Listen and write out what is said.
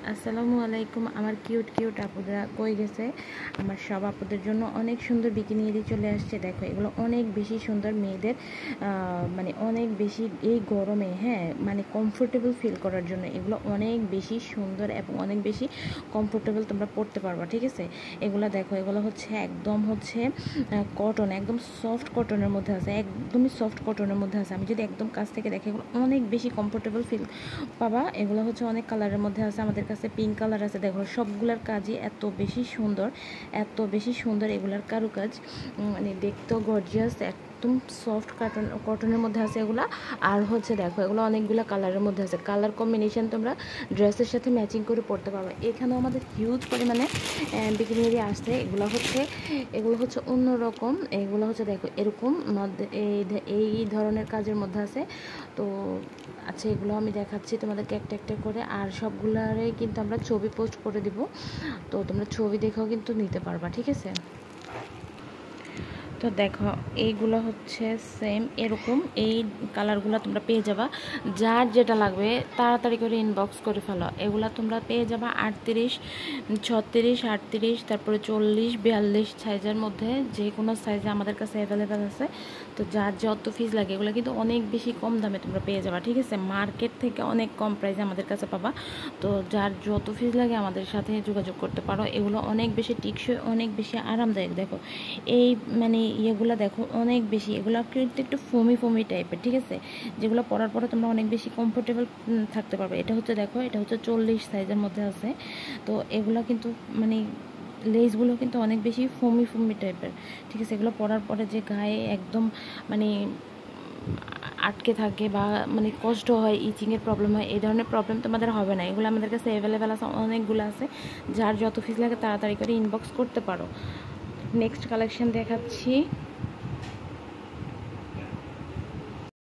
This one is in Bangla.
আসসালামু আলাইকুম। আমার কিউট কিউট আপুরা কই গেছে? আমার সব আপুদের জন্য অনেক সুন্দর বিকিনি দিয়ে চলে আসছে। দেখো, এগুলো অনেক বেশি সুন্দর মেয়েদের, মানে অনেক বেশি এই গরমে, হ্যাঁ, মানে কমফোর্টেবল ফিল করার জন্য এগুলো অনেক বেশি সুন্দর এবং অনেক বেশি কমফোর্টেবল তোমরা পরতে পারবা। ঠিক আছে, এগুলো দেখো, এগুলো হচ্ছে একদম হচ্ছে কটন, একদম সফট কটনের মধ্যে আছে, একদমই সফট কটনের মধ্যে আছে। আমি যদি একদম কাছ থেকে দেখি, এগুলো অনেক বেশি কমফোর্টেবল ফিল পাবা। এগুলো হচ্ছে অনেক কালারের মধ্যে আছে, আমাদের কাছে পিঙ্ক কালার আছে। দেখো, সবগুলোর কাজই এত বেশি সুন্দর, এত বেশি সুন্দর এগুলার কারুকাজ, মানে দেখতেও গর্জিয়াস, একদম সফট কটনের মধ্যে আছে এগুলা। আর হচ্ছে দেখো, এগুলো অনেকগুলো কালারের মধ্যে আছে, কালার কম্বিনেশন তোমরা ড্রেসের সাথে ম্যাচিং করে পরতে পারবে। এখানেও আমাদের হিউজ পরিমাণে বিকিনি আসছে। এগুলো হচ্ছে অন্যরকম, এগুলো হচ্ছে দেখো এরকম মধ্যে এই ধরনের কাজের মধ্যে আছে। তো আচ্ছা, এগুলো আমি দেখাচ্ছি তোমাদেরকে একটা একটা করে, আর সবগুলারে কিন্তু আমরা ছবি পোস্ট করে দিব, তো তোমরা ছবি দেখেও কিন্তু নিতে পারবা। ঠিক আছে, তো দেখো, এইগুলো হচ্ছে সেম এরকম, এই কালারগুলো তোমরা পেয়ে যাবা। যার যেটা লাগবে তাড়াতাড়ি করে ইনবক্স করে ফেলো। এগুলো তোমরা পেয়ে যাবা 38, 36, 38, তারপরে 40, 42 সাইজের মধ্যে, যে কোনো সাইজে আমাদের কাছে অ্যাভেলেবেল আছে। তো যার যত ফিস লাগে, এগুলো কিন্তু অনেক বেশি কম দামে তোমরা পেয়ে যাবা। ঠিক আছে, মার্কেট থেকে অনেক কম প্রাইসে আমাদের কাছে পাবা। তো যার যত ফিস লাগে আমাদের সাথে যোগাযোগ করতে পারো। এগুলো অনেক বেশি টিকসই, অনেক বেশি আরামদায়ক। দেখো এই মানে ইয়েগুলো দেখো, অনেক বেশি, এগুলো কিন্তু একটু ফোমি ফোমি টাইপের। ঠিক আছে, যেগুলো পরার পরে তোমরা অনেক বেশি কমফোর্টেবল থাকতে পারবে। এটা হচ্ছে দেখো, এটা হচ্ছে 40 সাইজের মধ্যে আছে। তো এগুলো কিন্তু মানে লেসগুলো কিন্তু অনেক বেশি ফোমি ফোমি টাইপের। ঠিক আছে, এগুলো পরার পরে যে গায়ে একদম মানে আটকে থাকে বা মানে কষ্ট হয়, ইচিংয়ের প্রবলেম হয়, এই ধরনের প্রবলেম তোমাদের হবে না। এগুলো আমাদের কাছে অ্যাভেলেবেল আছে, অনেকগুলো আছে। যার যত ফিস লাগে তাড়াতাড়ি করে ইনবক্স করতে পারো। নেক্সট কালেকশন দেখাচ্ছি।